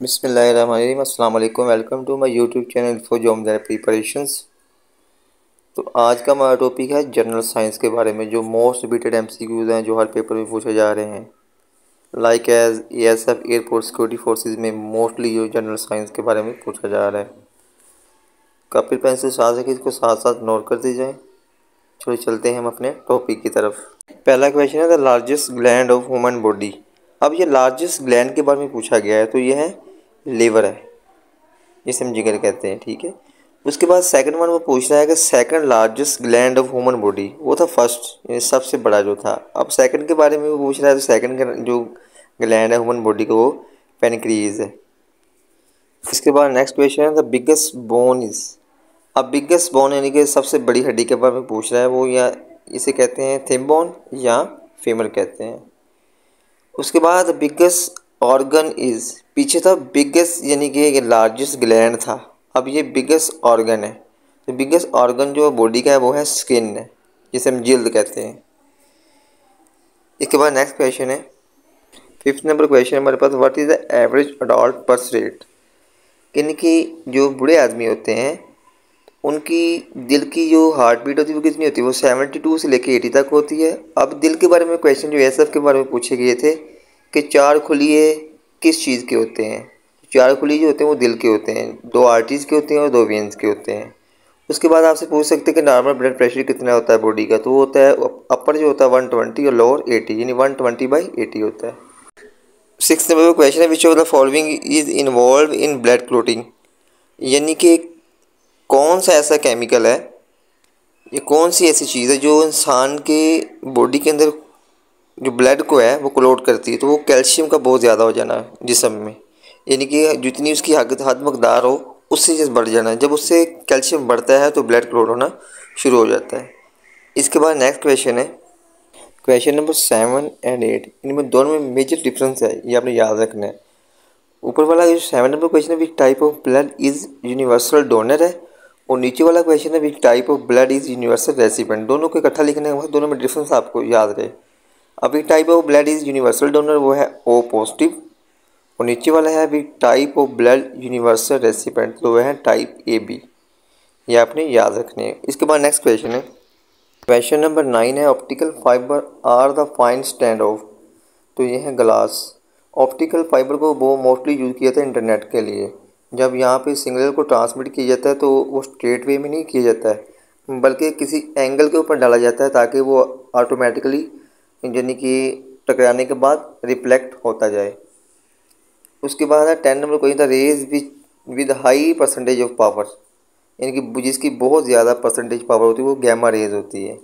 बिस्मिल्लाहिर्रहमानिर्रहीम। अस्सलाम वालेकुम। Welcome to my YouTube channel for job preparations. तो आज का हमारा टॉपिक है जनरल साइंस के बारे में, जो मोस्ट रिपीटेड एमसीक्यूज हैं जो हर पेपर में पूछे जा रहे हैं। Like as ASF airport security forces में मोस्टली जो जनरल साइंस के बारे में पूछा जा रहा है। कॉपी पेंसिल साथ है, इसको साथ साथ नोट कर दी जाए। चलो चलते हैं हम अपने टॉपिक की तरफ। पहला क्वेश्चन है the largest gland of human body. अब ये लार्जेस्ट ग्लैंड के बारे में पूछा गया है, तो ये है लीवर है, जिसे हम जिगर कहते हैं। ठीक है। उसके बाद सेकंड वन वो पूछ रहा है कि second largest gland of human body, वो था फर्स्ट, ये सबसे बड़ा जो था। अब सेकंड के बारे में वो पूछ रहा है, तो सेकंड जो ग्लैंड है ह्यूमन बॉडी का वो पेनक्रियाज है। इसके बाद नेक्स्ट क्वेश्चन है द बिगेस्ट बोन इज। अब बिगेस्ट बोन यानी कि सबसे बड़ी हड्डी के बारे में पूछ रहा है, वो या इसे कहते हैं थिन बोन या फीमर कहते हैं। उसके बाद बिगेस्ट ऑर्गन इज, पीछे था बिगेस्ट यानी कि लार्जेस्ट ग्लैंड था, अब ये बिगेस्ट ऑर्गन है। तो बिगेस्ट ऑर्गन जो बॉडी का है वो है स्किन है, जिसे हम जिल्द कहते हैं। इसके बाद नेक्स्ट क्वेश्चन है, फिफ्थ नंबर क्वेश्चन हमारे पास, what is the average adult birth rate. यानी कि जो बूढ़े आदमी होते हैं उनकी दिल की जो हार्ट बीट होती है वो कितनी होती है, वो 72 से लेकर 80 तक होती है। अब दिल के बारे में क्वेश्चन जो एसएफ के बारे में पूछे गए थे कि चार खुलिए किस चीज़ के होते हैं। चार खुलिए जो होते हैं वो दिल के होते हैं, दो आर्टरीज के होते हैं और दो वेन्स के होते हैं। उसके बाद आपसे पूछ सकते हैं कि नॉर्मल ब्लड प्रेशर कितना होता है बॉडी का, तो वो होता है अपर जो होता है 120 और लोअर 80, यानी 120/80 होता है। सिक्स नंबर क्वेश्चन है, which of the following is involve in blood clotting. यानी कि कौन सा ऐसा केमिकल है, ये कौन सी ऐसी चीज़ है जो इंसान के बॉडी के अंदर जो ब्लड को है वो क्लोट करती है। तो वो कैल्शियम का बहुत ज़्यादा हो जाना जिस्म में, यानी कि जितनी उसकी हद मकदार हो उससे जैसे बढ़ जाना। जब उससे कैल्शियम बढ़ता है तो ब्लड क्लोट होना शुरू हो जाता है। इसके बाद नेक्स्ट क्वेश्चन है, क्वेश्चन नंबर 7 और 8, इनमें दोनों में मेजर डिफरेंस है, ये आपने याद रखना है। ऊपर वाला जो 7 नंबर क्वेश्चन है, which type of blood is universal donor है, और नीचे वाला क्वेश्चन है, which type of blood is universal recipient. दोनों को इकट्ठा लिखने के बाद दोनों में डिफरेंस आपको याद रहे। अभी type of blood is universal donor वो है ओ पॉजिटिव, और नीचे वाला है अभी type of blood universal recipient, तो वह है टाइप ए बी। ये आपने याद रखने हैं। इसके बाद नेक्स्ट क्वेश्चन है, क्वेश्चन नंबर 9 है, optical fibre are the fine stand of. तो ये है ग्लास। ऑप्टिकल फाइबर को वो मोस्टली यूज़ किया था इंटरनेट के लिए। जब यहाँ पे सिग्नल को ट्रांसमिट किया जाता है तो वो स्ट्रेट वे में नहीं किया जाता है, बल्कि किसी एंगल के ऊपर डाला जाता है ताकि वो ऑटोमेटिकली यानी कि टकराने के बाद रिफ्लेक्ट होता जाए। उसके बाद है 10 नंबर question, the rays with high percentage of power, यानी कि जिसकी बहुत ज़्यादा परसेंटेज पावर होती है वो गैमा रेज होती है।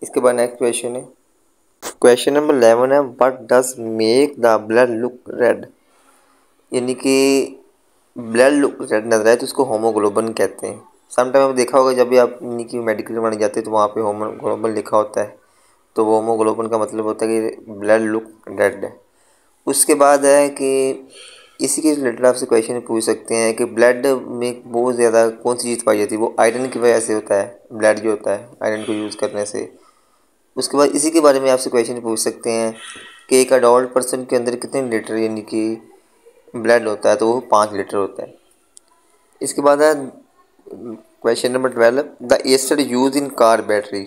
इसके बाद नेक्स्ट क्वेश्चन है, क्वेश्चन नंबर 11 है, what does make the blood look red. यानी कि ब्लड लुक रेड नजर आए तो उसको होमोग्लोबिन कहते हैं। समटाइम आपने देखा होगा जब भी आप यानी कि मेडिकल में जाते हैं तो वहाँ पे होमोग्लोबिन लिखा होता है, तो वो होमोग्लोबिन का मतलब होता है कि ब्लड लुक रेड है। उसके बाद है कि इसी के रिलेटेड आपसे क्वेश्चन पूछ सकते हैं कि ब्लड में बहुत ज़्यादा कौन सी चीज़ पाई जाती है, वो आयरन की वजह से होता है, ब्लड जो होता है आयरन को यूज़ करने से। उसके बाद इसी के बारे में आपसे क्वेश्चन पूछ सकते हैं कि एक अडल्ट पर्सन के अंदर कितने लीटर यानी कि ब्लड होता है, तो वो 5 लीटर होता है। इसके बाद है question number 12, the acid use in car battery.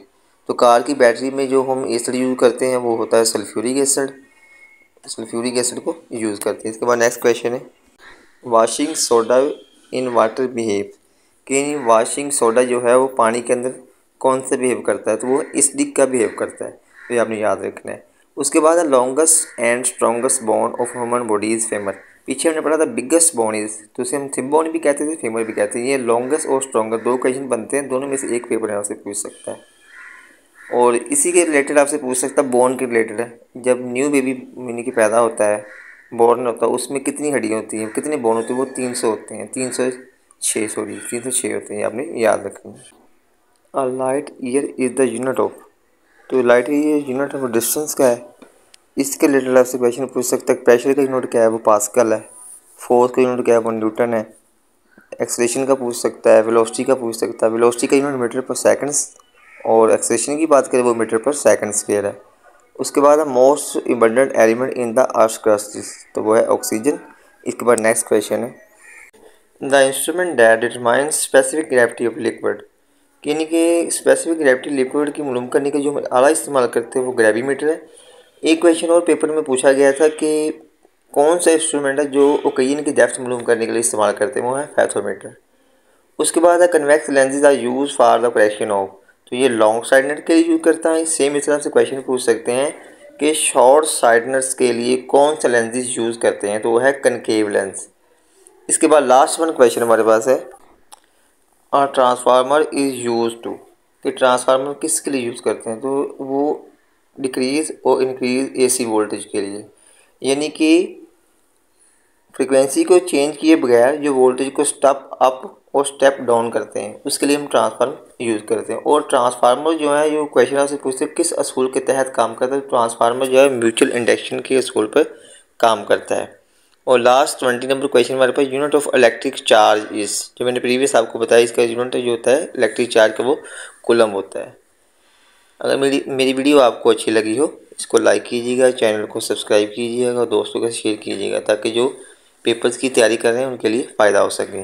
तो कार की बैटरी में जो हम एसिड यूज़ करते हैं वो होता है सल्फ्यूरिक एसिड, सल्फ्यूरिक एसिड को यूज़ करते हैं। इसके बाद नेक्स्ट क्वेश्चन है, washing soda in water behave. कि वाशिंग सोडा जो है वो पानी के अंदर कौन से बिहेव करता है, तो वो एसिडिक का बिहेव करता है, तो ये आपने याद रखना है। उसके बाद है longest and strongest bone of human body is femur. पीछे हमने पढ़ा था बिगेस्ट बोन इज, तो उसे हम थिन बोन भी कहते थे, फेमर भी कहते हैं। ये लॉन्गेस्ट और स्ट्रॉन्गेस्ट दो क्वेश्चन बनते हैं, दोनों में से एक पेपर यहाँ से पूछ सकता है। और इसी के रिलेटेड आपसे पूछ सकता है, बोन के रिलेटेड है, जब न्यू बेबी यानी कि पैदा होता है, बॉर्न होता है, उसमें कितनी हड्डियाँ होती हैं, कितने बोन होते हैं, वो 300 होते हैं, 306 होते हैं, आपने याद रखनी है। A light year is the unit of. तो light year unit of distance का है। इसके रिलेटेड आपसे क्वेश्चन पूछ सकता है, प्रेशर का यूनिट क्या है, वो पास्कल है। फोर्स का यूनिट क्या है, वो न्यूटन है। एक्सेलरेशन का पूछ सकता है, वेलोसिटी का पूछ सकता है। वेलोसिटी का यूनिट मीटर पर सेकंड्स, और एक्सेलरेशन की बात करें वो मीटर पर सेकंड स्क्वायर है। उसके बाद है most important element in the earth crust, तो वो है ऑक्सीजन। इसके बाद नेक्स्ट क्वेश्चन है the instrument that determines specific gravity of liquid, यानी कि स्पेसिफिक ग्रेविटी लिक्विड की मालूम करने का जो हम आला इस्तेमाल करते हैं वो ग्रेविमीटर है। एक क्वेश्चन और पेपर में पूछा गया था कि कौन सा इंस्ट्रूमेंट है जो ओकेजन की डेप्थ मालूम करने के लिए इस्तेमाल करते हैं, वो है फैथोमीटर। उसके बाद है convex lenses are use for the correction of, तो ये लॉन्ग साइडनेट के लिए यूज करता है। सेम इस तरह से क्वेश्चन पूछ सकते हैं कि शॉर्ट साइडनेट्स के लिए कौन सा लेंसेज यूज करते हैं, तो वो है कनकेव लेंस। इसके बाद लास्ट वन क्वेश्चन हमारे पास है ट्रांसफार्मर इज़ यूज टू, कि ट्रांसफार्मर किसके लिए यूज़ करते हैं, तो वो डिक्रीज़ और इंक्रीज़ एसी वोल्टेज के लिए, यानी कि फ्रीक्वेंसी को चेंज किए बगैर जो वोल्टेज को स्टेप अप और स्टेप डाउन करते हैं उसके लिए हम ट्रांसफार्मर यूज़ करते हैं। और ट्रांसफार्मर जो है जो क्वेश्चन आपसे पूछते हैं किस असूल के तहत काम करता है, तो ट्रांसफार्मर जो है म्यूचुअल इंडक्शन के असूल पर काम करता है। और लास्ट 20 नंबर क्वेश्चन हमारे पास यूनिट ऑफ इलेक्ट्रिक चार्ज इस, जो मैंने प्रीवियस आपको बताया इसका यूनिट जो होता है इलेक्ट्रिक चार्ज का वो कूलम होता है। अगर मेरी वीडियो आपको अच्छी लगी हो इसको लाइक कीजिएगा, चैनल को सब्सक्राइब कीजिएगा और दोस्तों के साथ शेयर कीजिएगा ताकि जो पेपर्स की तैयारी कर रहे हैं उनके लिए फ़ायदा हो सके।